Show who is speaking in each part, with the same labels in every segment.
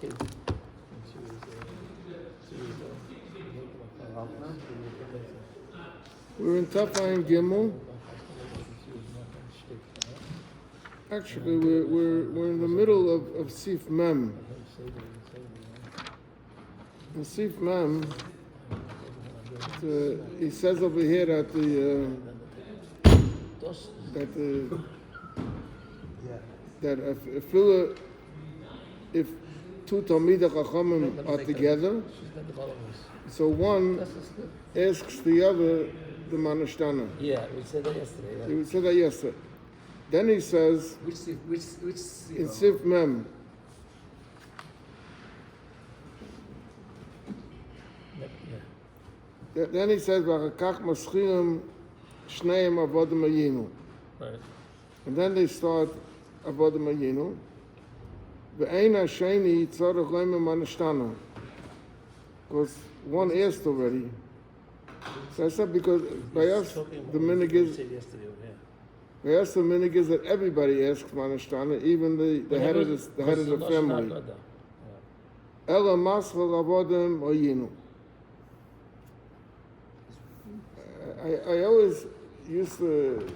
Speaker 1: kid. And she was 2 years old.
Speaker 2: We're in Tafayin Gimel. Actually, we're in the middle of Sif Mem. In Sif Mem, he says over here that if two Talmidei Chachamim are together, so one asks the other the Manashtana.
Speaker 1: Yeah, we said that yesterday. Right?
Speaker 2: We said that yesterday. Then he says,
Speaker 1: Which
Speaker 2: in Sif Mem, then he says, "V'achakach maschirim shneim avodim hayinu."
Speaker 1: Right.
Speaker 2: And then they start avodim hayinu. Ve'ein hasheni tzarech leim manashtana. Because one asked already. So I said because by us the minig is that everybody asks manashtana, even the head of the family. Ela maschal avodim hayinu. I always used to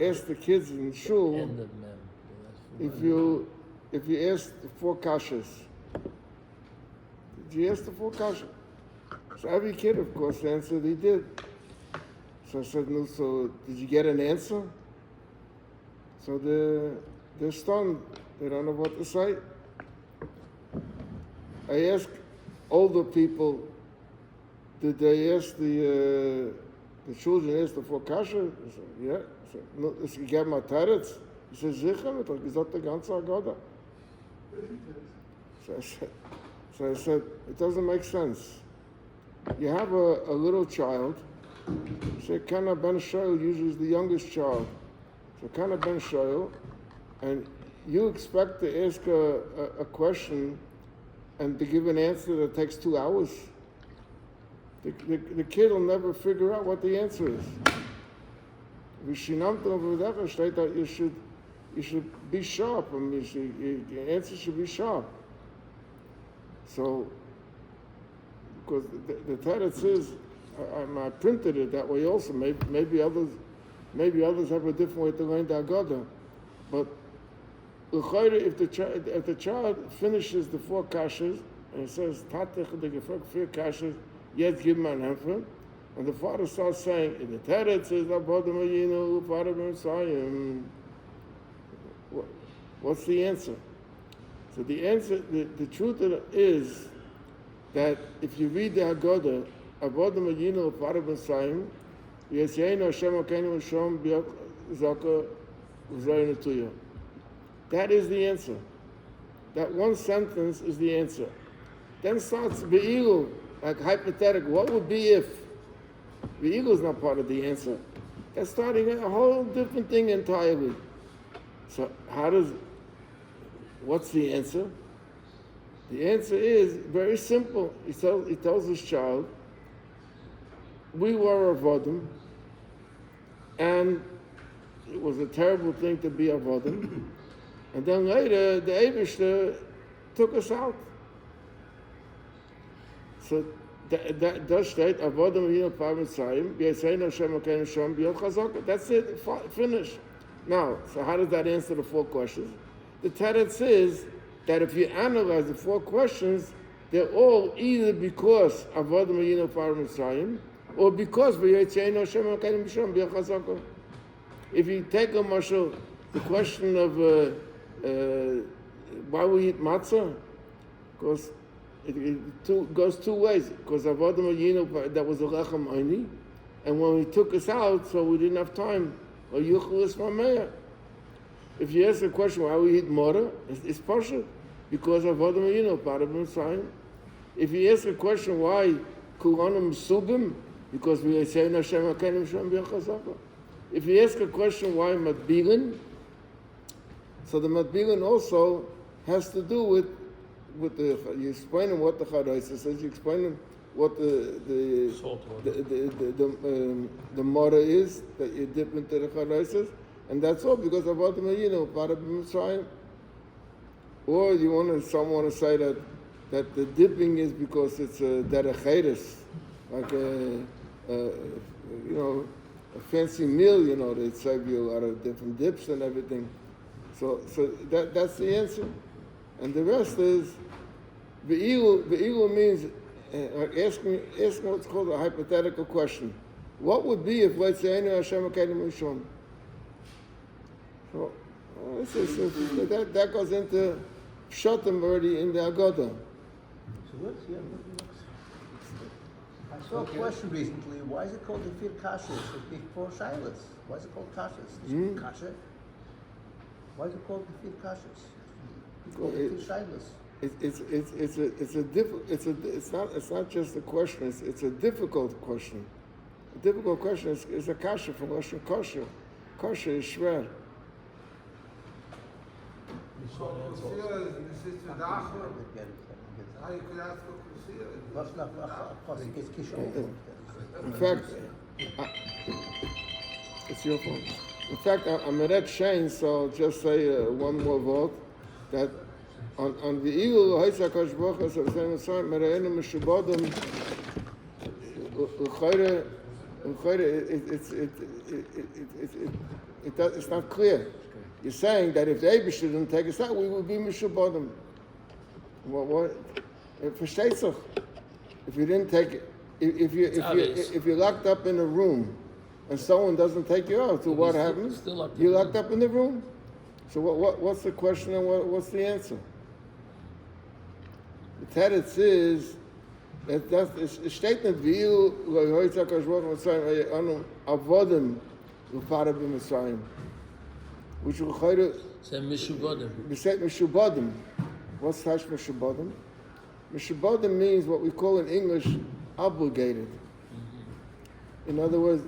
Speaker 2: ask the kids in shul if you ask the 4 kashas. Did you ask the 4 kashas? So every kid, of course, answered he did. So I said, no, so did you get an answer? So they're stunned. They don't know what to say. I asked older people, did they ask the children asked the 4 kasha? He said, yeah. I said, no, is he gave my teretz? He said, sicher, mit gesagt the ganze Agada. So I said, it doesn't make sense. You have a little child. So Kana Ben Shoel usually is the youngest child. So Kana Ben Shoel, and you expect to ask a question and to give an answer that takes 2 hours. The kid will never figure out what the answer is. That you should be sharp. I mean, your answer should be sharp. So, because the teretz is, I printed it that way also. Maybe others have a different way to learn the Haggadah. But if the child finishes the 4 kashas and it says Tatech the 4 kashas, yet give him an answer, and the father starts saying, in the teretz is Avodim hayinu, Father B'Mitzrayim. What's the answer? So the answer, the truth of it is that if you read the Haggadah, Avodim hayinu, Father B'Mitzrayim, Yesyeinu Hashem Akeinu Hashem B'Yot Zaka U'Zayinu Tuya. That is the answer. That one sentence is the answer. Then starts Be'ilu, like hypothetical. What would be if? Be'ilu is not part of the answer. That's starting a whole different thing entirely. So what's the answer? The answer is very simple. He tells his child, we were avodim, and it was a terrible thing to be avodim. And then later, the Eibishter took us out. So that does state, avodim hayinu Mitzrayim, Yesyeinu Hashem Akeinu Hashem B'Yod Chazaka. That's it, finished. Now, so how does that answer the 4 questions? The teretz is that if you analyze the 4 questions, they're all either because avodim hayinu Mitzrayim, or because Yesyeinu Hashem Akeinu Hashem B'Yod Chazaka. If you take a mashal, the question of why we eat matzah, because it goes 2 ways. Because avodim hayinu, that was a lechem aini, and when he took us out, so we didn't have time. Or yuchlis mameya. If you ask the question why we eat mora, it's partial because avodim hayinu, part of Mitzrayim. If you ask the question why kulanim subim, because we are saying Hashem Akeinu Hashem B'Yod Chazaka. If you ask a question why matbilin, so the matbilin also has to do with you explaining what the charaisa says. You explaining what the mora is that you dip into the charaisas, and that's all because of avodim hayinu, part of Mitzrayim. Or some want to say that the dipping is because it's a derech, like a fancy meal. They serve you a lot of different dips and everything. So that's the answer, and the rest is ve'ilu means asking what's called a hypothetical question. What would be if let's say Hashem Ekedim Rishon? So that goes into Pshatim already in the Agada.
Speaker 3: I saw a question recently. Why is it called the Fir Kashas? It's before Shilas. Why is it called Kashas? Kasha. Why is it called the Fir Kashas? It's called the Fir Shilas.
Speaker 2: It's not just a question. It's a difficult question. A difficult question is a kasha from Lashon kosher. Kosher is shver. In fact, it's your fault. In fact, I'm at Shane, so I'll just say one more vort that on the Eagle, Haitzakash Baruch Hu, Mereinu Meshubadim, it's not clear. You're saying that if the Eibush didn't take us out, we would be Meshubadim. What? Versteht sich. If you didn't take it, if you're locked up in a room and someone doesn't take you out, so what happens? You're locked up in the room. So what's the question and what's the answer? The teretz is es steht nicht wie heute Hakadosh Baruch Hu sagt avodim ufara b'Mitzrayim, which will heute
Speaker 1: say Mishubodim.
Speaker 2: We say Mishubodim. What's hash Mishubodim? Mishubodim means what we call in English obligated. In other words,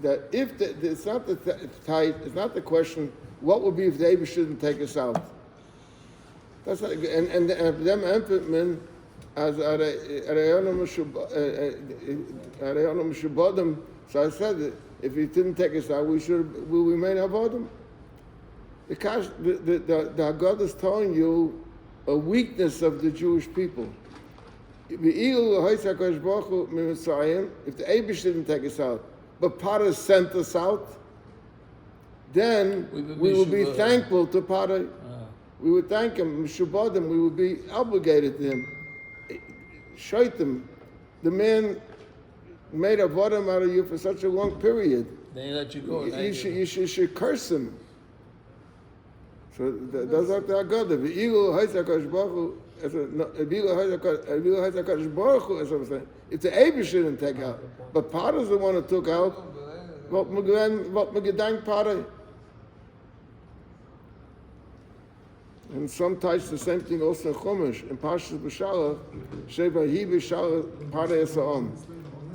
Speaker 2: that if it's not it's not the question what would be if the Eibush shouldn't take us out. That's not, and them emphamen as Arayonu Mishubodim. So I said that if he didn't take us out, we remain avodim. The Haggadah is telling you a weakness of the Jewish people. If the Eibush didn't take us out, but Parah sent us out, then we would be thankful to Parah. We would thank him, Mishubadim, we would be obligated to him. Shaitim, the man made a vodam out of you for such a long period.
Speaker 1: They let you go.
Speaker 2: You should curse him. So that's what the Haggadah. The Eagle Haitzakash Baruch Hu, as I'm saying, if the Eibush didn't take out, but Parah is the one who took out, what Megedank Parah. And sometimes the same thing also in Chumash, in Parshas B'Shalach, Sheva Hi B'Shalach Parah Esa'am.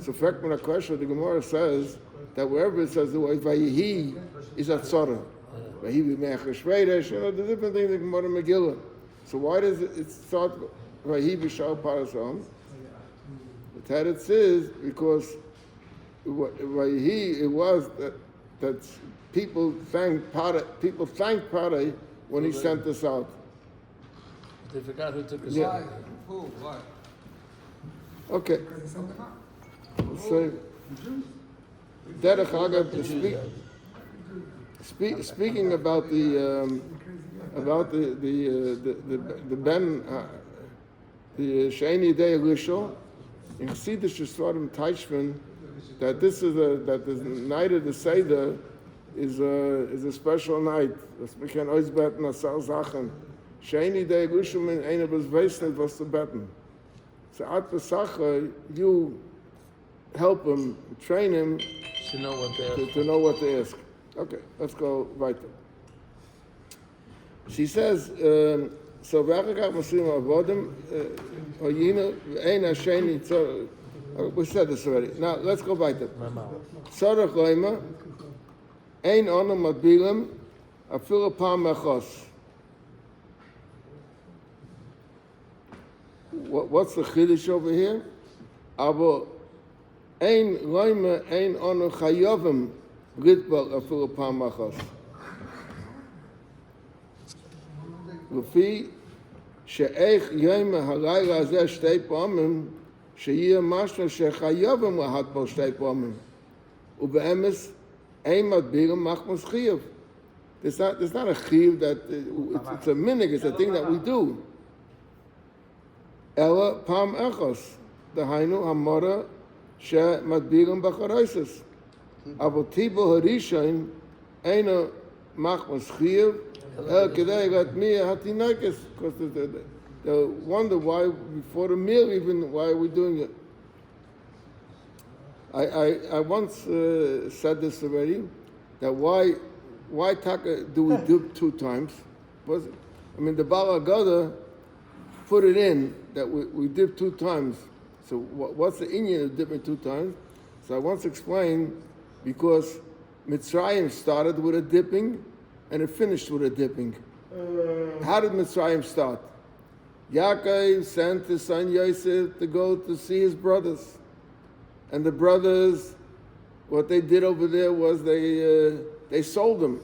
Speaker 2: So, fact, when a question, the Gemara says that wherever it says the word Vayihi is a tzara. Vayihi B'Me'ach Shveidesh, the different things in Gemara Megillah. So why does it start Vayihi B'Shalach Parah Esa'am? The teretz is because Vayihi, it was that people thanked Parah when he sent us out.
Speaker 1: They forgot who took us
Speaker 2: out.
Speaker 4: Why?
Speaker 2: Okay. So, Derech Agav, speaking about the Sheni Day Rishon, in Chassidish Svarim Teichman, that the night of the Seder is a special night. We can always bet on Asar Zachen. Sheni Day Rishon einer was weiß nicht was zu beten. So at Pesach you help him, train him
Speaker 1: to know what to ask. Okay, let's go weiter. She says, so V'achakach Masrim Avodim Oyina Ein Hasheni. We said this already. Now let's go weiter. Tzorach Loima Ein Ono Mabilim Afilu Pam Mechos. What's the chiddush over here? Aber ein Loime ein Ono Chayovim Ritbal Afilu Pam Mechos. Lefi שאיך יום הלילה הזה שתי פעמים, שיהיה משהו שחייבים להטבול שתי פעמים. ובאמס, אין מדבירים מחמוס חייב. It's not a chiv that, it's a minig, it's a thing that we do. Ella pam echos, דהיינו המורה שמדבירים בחרייסס. אבל טיבו הראשון אינו מחמוס חייב, אלא כדי להטמיע התינוקס. Because they wonder why, before the meal even, why are we doing it? I once said this already, that why taka do we dip 2 times? The Baal Haggadah put it in that we dip 2 times. So what's the Indian of dipping 2 times? So I once explained, because Mitzrayim started with a dipping and it finished with a dipping. How did Mitzrayim start? Yaakov sent his son Yosef to go to see his brothers. And the brothers, what they did over there was they sold them.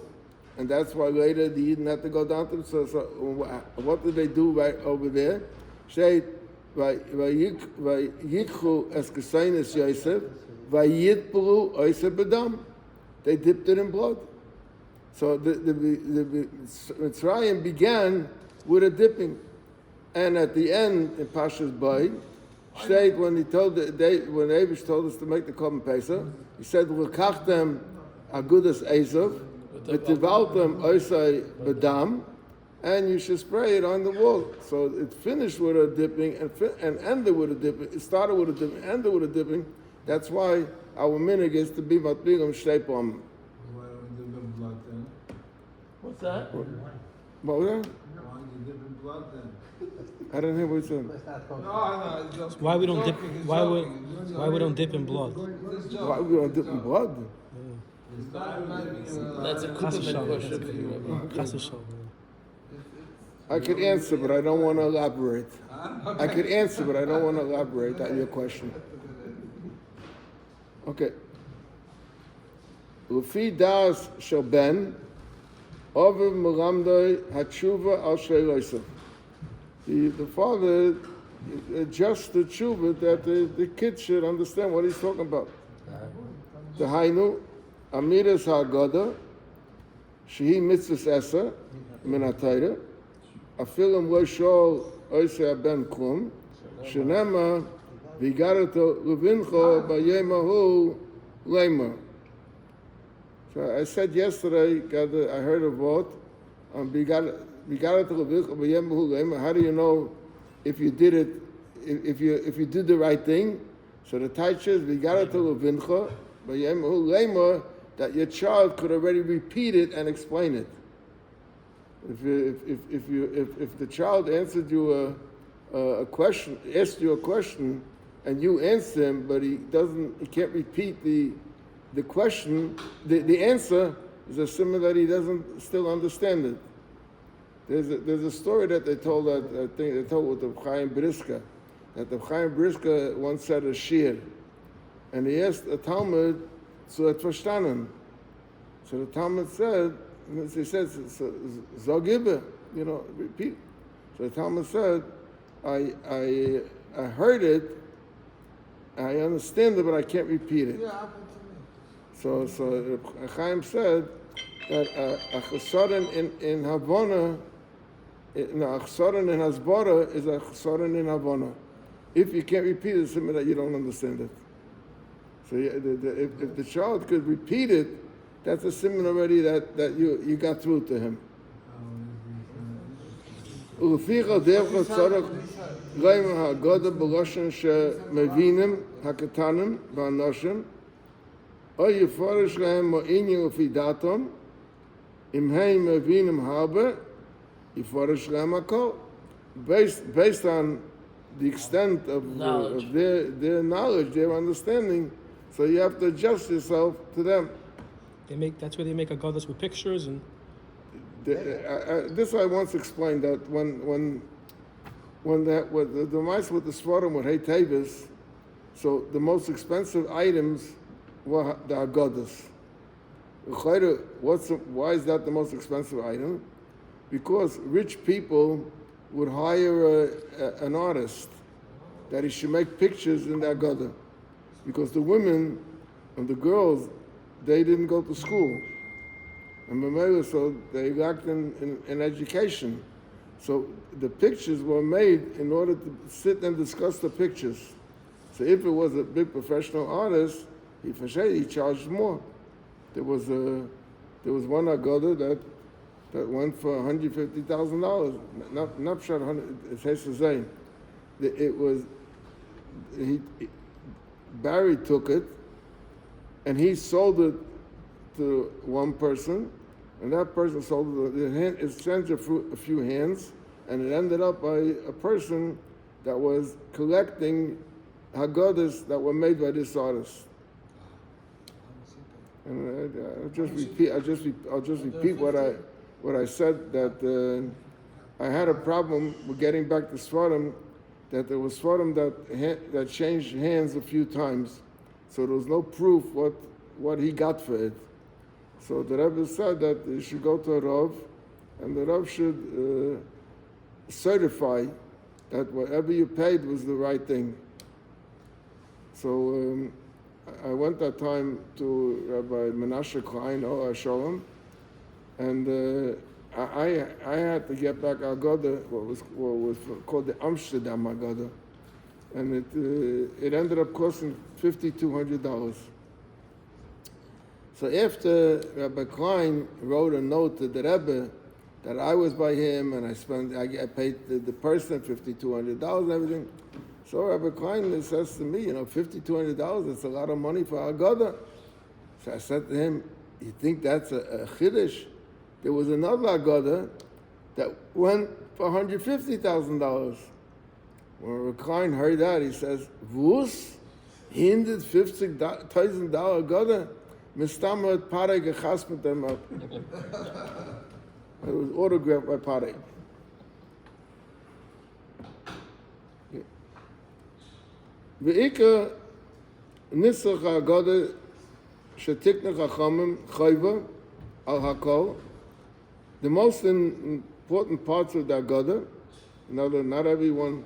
Speaker 1: And that's why later they didn't have to go down to them. So what did they do right over there? Say, Vayikhu es kesaynes Yosef, Vayitpulu Yosef bedam. They dipped it in blood. So the Mitzrayim began with a dipping. And at the end, in Pasha's Bay, State, when Abish told us to make the Korban Pesach, he said, we'll kach them agudas esav, v'tivaltem oisai bedam, and you should spray it on the wall. So it finished with a dipping and ended with a dipping. It started with a dipping, ended with a dipping. That's why our minig is to be matbigam shteipom.
Speaker 4: Why don't we dip in blood then?
Speaker 2: What's that?
Speaker 1: What was that?
Speaker 4: Why don't you dip in blood then?
Speaker 1: I don't hear what you said.
Speaker 4: No, it's just
Speaker 5: Why we don't dip?
Speaker 4: joking, it's
Speaker 5: Why
Speaker 4: joking.
Speaker 5: we don't dip in blood?
Speaker 4: It's joking.
Speaker 1: Why we gonna dip in blood?
Speaker 4: It's not
Speaker 2: That's a
Speaker 5: Chas
Speaker 2: Kuperman
Speaker 5: v'shalom.
Speaker 2: question for you, Rabbi.
Speaker 5: Chas v'shalom.
Speaker 1: I could answer, but I don't want to elaborate. I could answer, but I don't want to elaborate on your question. Okay. Lufi das shel ben, oviv melamdoi hatshuva al shleilosav. The father adjusts the tshuva that the kid should understand what he's talking about. The hainu, amiras ha'agada, shehi mitzvahs esa, min ha'tayra, afilim lo shol oisei ben kum, shenema v'garato levincho b'yemahu leima. So I said yesterday, I heard a vort on how do you know if you did it, if you did the right thing? So the teacher is that your child could already repeat it and explain it. If the child answered you a question, asked you a question, and you answer him, but he can't repeat the question, the answer is a symbol that he doesn't still understand it. There's a story that they told they told with the Chaim Briska, that the Chaim Briska once said a shir, and he asked a Talmud zu et verstanden. So the Talmud said, he says, Zogibbe, repeat. So the Talmud said, I heard it, I understand it, but I can't repeat it.
Speaker 4: Yeah, happened to me.
Speaker 1: So Chaim said that a chesaron in Havana, a chesaron in Hasbara is a chesaron in Havana. If you can't repeat it, it's something that you don't understand it. So if the child could repeat it, that's a symbol already that you got through to him. ולפיכך דרך צורך גויים הגודל בלושן שמבינים הקטנים והאנושים, או יפורש להם מעניין לפי דעתם, אם הם מבינים הרבה, יפורש להם הכל. Based on the extent of their knowledge, their understanding, so you have to adjust yourself to them.
Speaker 5: That's where they make a goddess with pictures and.
Speaker 1: This I once explained that when the mice with the svarim with Hey Tavis, so the most expensive items were the Haggadahs. Why is that the most expensive item? Because rich people would hire an artist that he should make pictures in the Agada. Because the women and the girls, they didn't go to school. And Mamela, so they lacked in education. So the pictures were made in order to sit and discuss the pictures. So if it was a big professional artist, he charged more. There was one Agada that went for $150,000. Not sure 100. It has to say, it was Barry took it, and he sold it to one person, and that person sold it. It sent a few hands, and it ended up by a person that was collecting Haggadahs that were made by this artist. And I'll just repeat what I said, that I had a problem with getting back to Svarim, that there was Svarim that changed hands a few times, so there was no proof what he got for it. So the Rebbe said that you should go to a Rav, and the Rav should certify that whatever you paid was the right thing. So I went that time to Rabbi Menashe Klein, Shalom, and I had to get back Agada, what was called the Amsterdam Agada, and it ended up costing $5,200. So after Rabbi Klein wrote a note to the Rebbe that I was by him and I paid the person $5,200 and everything. So Rabbi Klein says to me, $5,200, that's a lot of money for Agada. So I said to him, you think that's a chiddush? There was another Agada that went for $150,000. When Rabbi Klein heard that, he says, Vus? $150,000 Agada? Mistamah Pareg Echasmet them up. It was autographed by Pareg. Ve'ika Nisach Agada Shetikna Chachamim Chayva Al Hakol. The most important parts of the Agada, not everyone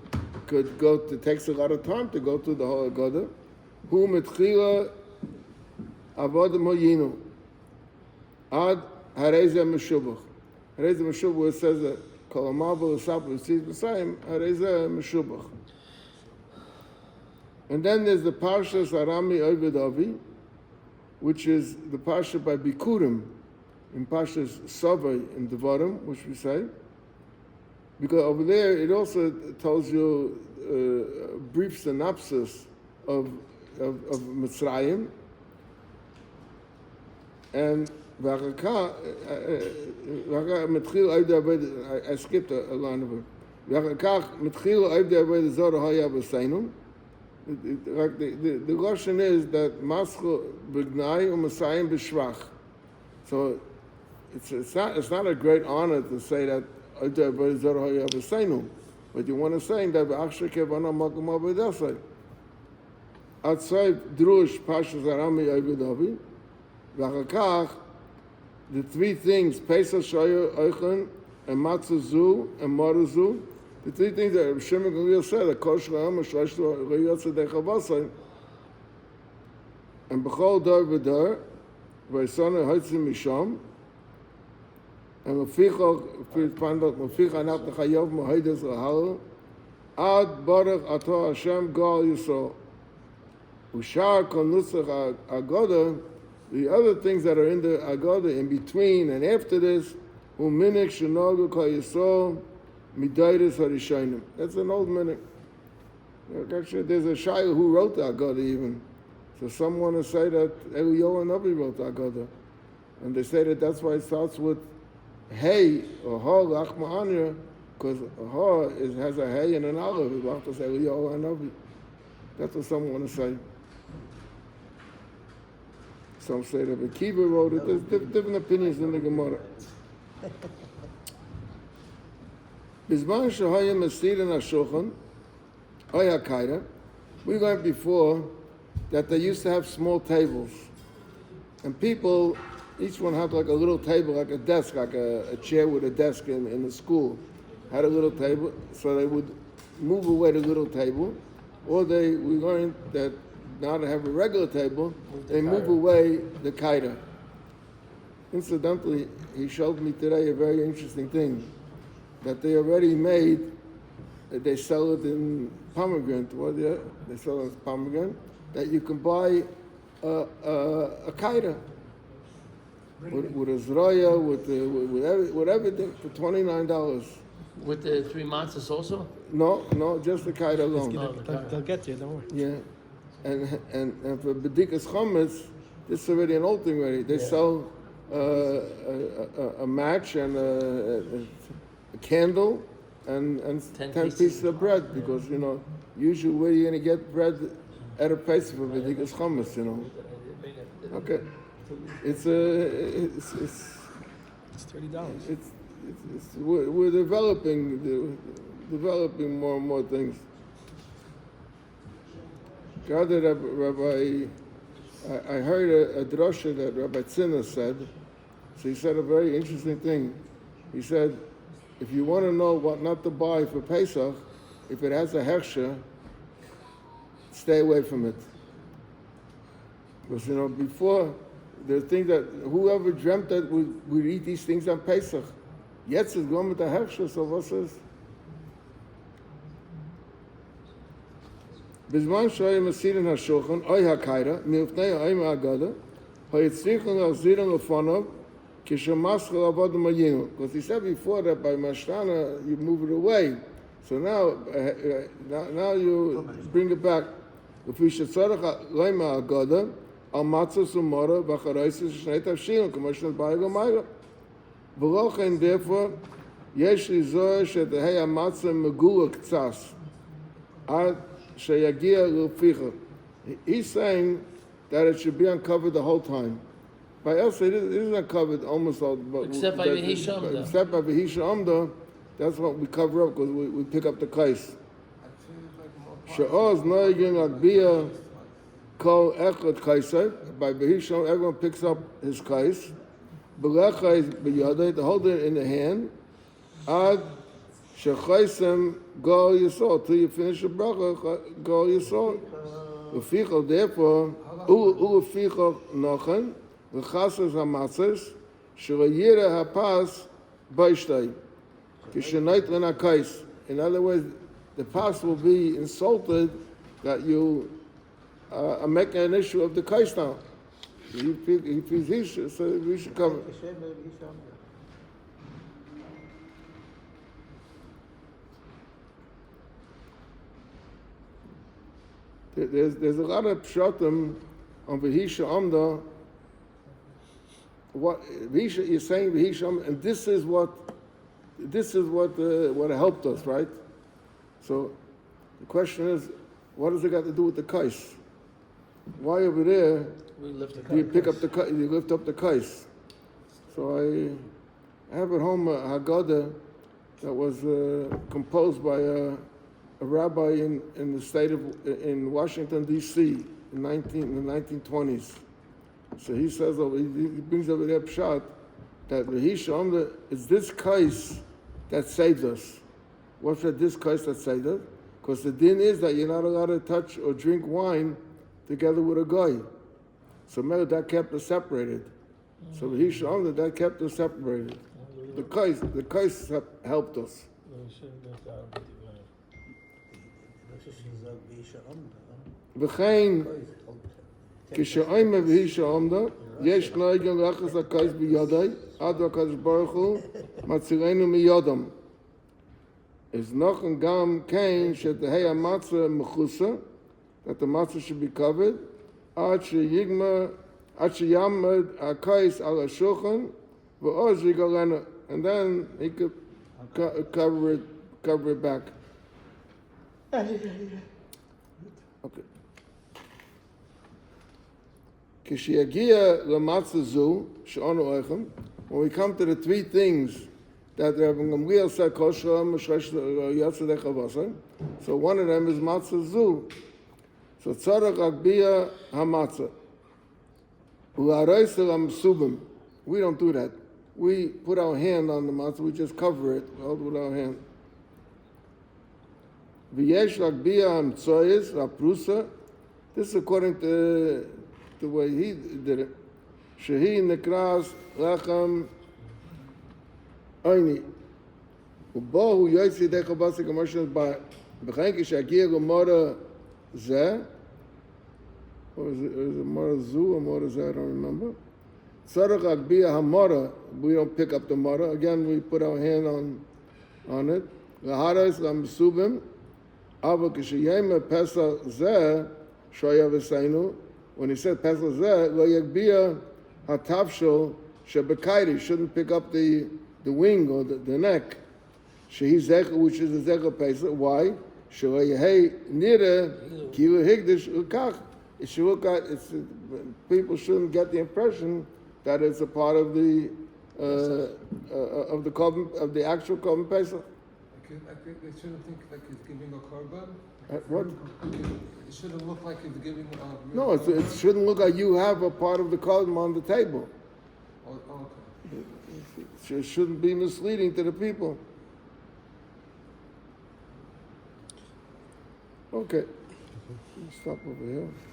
Speaker 1: could go. It takes a lot of time to go through the whole Agada. Hu Metchila Avodim Hoyinu Ad Hareza Meshubach. Hareza Meshubach, it says that Kol Amabel Asap V'Tziz B'Sayim Hareza Meshubach. And then there's the Parsha Sarami Ovid Avi, which is the Parsha by Bikurim, in Parshas Savai in Devarim, which we say. Because over there it also tells you a brief synopsis of Mitzrayim. And I skipped a line of it. The Russian is that Mascho B'gnai U'Masayim B'Shvach. So it's not a great honor to say that but you want to say that outside Drush Pashas Arami Ovidavi, the three things, Pesach, Shoyer, Eichen, and Matzazu, and Marazu, the three things that Shimon Gamliel said, that Kol Shloim, Shloshto, Reyotze Dechavasai, and B'chol Dor V'Dor, V'Yisona Hotzim Misham, and Meficha Anat Nechayov Mohides L'Hal, Ad Baruch Ato Hashem Gal Yisrael. Ushar Kol Nutzach Agoda, the other things that are in the Agoda in between and after this, Uminik Shenogu Kol Yisrael, Midairis Harishonim. That's an old minute. Actually, there's a Shai who wrote the Agoda even. So some want to say that Eliyahu Navi wrote the Agoda. And they say that that's why it starts with Hey or Ha Lachma Anya, because Ha has a Hey and an Aleph. It has to say Eliyahu Navi. That's what some want to say. Some say that Akiva wrote it. There's different opinions in the Gemara. Bizman Shahaya Masir and Ashochan, Oya Kaira, we learned before that they used to have small tables. And people, each one had like a little table, like a desk, like a chair with a desk in the school. had a little table, so they would move away the little table, or we learned that now to have a regular table, they move away the kaida. Incidentally, he showed me today a very interesting thing, that they already made, they sell it in pomegranate, they sell it as pomegranate, that you can buy a kaida with a zroya, with everything for $29.
Speaker 2: With the 3 matzahs also?
Speaker 1: No, just the kaida alone.
Speaker 5: They'll get you, don't worry.
Speaker 1: Yeah, and for bedikas chametz, this is already an old thing already. They sell a match and a candle and 10 pieces of bread, because usually where you're gonna get bread at a place for bedikas chametz, Okay, it's
Speaker 5: $30.
Speaker 1: We're developing more and more things. God, Rabbi, I heard a drasha that Rabbi Tzina said. So he said a very interesting thing. He said, if you want to know what not to buy for Pesach, if it has a hechsher, stay away from it. Because before, there are things that whoever dreamt that we'd eat these things on Pesach. Jetzt is going with the hechsher, so what says? בזמן שהיה מסירן השולחן, אוי הקיירה, מלפני האם האגדה, היצריכן להחזירן לפניו, כשמסחר עבוד מיינו. Because he said before that by Mashtana, you move it away. So now you bring it back. לפי שצריך להם האגדה, על מצה סומרה, ואחרי שני תבשילים, כמו שנתבאי גמיירה. ולא כן therefore, יש לי זוהר שתהי המצה מגולה קצת, עד sheyagia l'ficha. He's saying that it should be uncovered the whole time. By us, it is uncovered almost all.
Speaker 2: Except by V'hisha Amda.
Speaker 1: Except by V'hisha Amda, that's what we cover up, because we pick up the kais. She'oz noigin agbiya kol echad kaisai. By V'hisha Amda, everyone picks up his kais. B'lecha is b'yadai, to hold it in the hand. Ad shechaisem go yisol, till you finish the bracha, go yisol. Ufichol, therefore, ufichol nochen, v'chasas hamatzes, sh'layira hapas baishtay, kishenait l'nakais. In other words, the pas will be insulted that you are making an issue of the kais now. He feels so we should cover. There's a lot of pshatim on V'hisha Amda. What V'hisha, you're saying V'hisha Amda, and this is what helped us, right? So the question is, what does it got to do with the kais? Why over there do you pick up you lift up the kais? So I have at home a Haggadah that was composed by a rabbi in the state in Washington D.C. in the 1920s. So he says, he brings over there pshat that V'hisha Amda is this kais that saved us. What's that? This kais that saved us? Because the din is that you're not allowed to touch or drink wine together with a guy. So maybe that kept us separated. So V'hisha Amda, that kept us separated. The kais helped us. וכן, כשאוימה והישה עומדה, יש נוהגן לחס הקייס בידי, עד הקדוש ברוך הוא מצילנו מידם. אז נוכן גם כן שתהי המצה מכוסה, that the matzah should be covered, עד שיעמד הקייס על השולחן, ועוז יגלנה, and then he could cover it back. Okay. When we come to the three things that Rabbi Gamliel said, so one of them is matzah zu. So tzarech agbiya hamatzah. We don't do that. We put our hand on the matzah, we just cover it, hold with our hand. V'yesh l'agbiya hamtzoyes v'aprusa. This is according to the way he did it. Shehi nekras lechem oini. Ubohu yoytzi decha basik emotions by b'chein kishagia gomora zeh. Or is it mora zu or mora zeh? I don't remember. Tzarech agbiya hamora. We don't pick up the mora. Again, we put our hand on it. L'haros l'msubim. Ava kishayema Pesach zeh shoya v'seinu. When he said Pesach zeh lo yagbiya hatavshel shebekairi, shouldn't pick up the wing or the neck. Shehi zecha, which is the zecha Pesach. Why? Shelo yehei nira kilu higdish ukach. It should look at people shouldn't get the impression that it's a part of the of the actual korban Pesach.
Speaker 4: They shouldn't think like he's giving a korban.
Speaker 1: What?
Speaker 4: It shouldn't look like he's giving a...
Speaker 1: No, it shouldn't look like you have a part of the korban on the table.
Speaker 4: Oh, okay.
Speaker 1: It shouldn't be misleading to the people. Okay. Stop over here.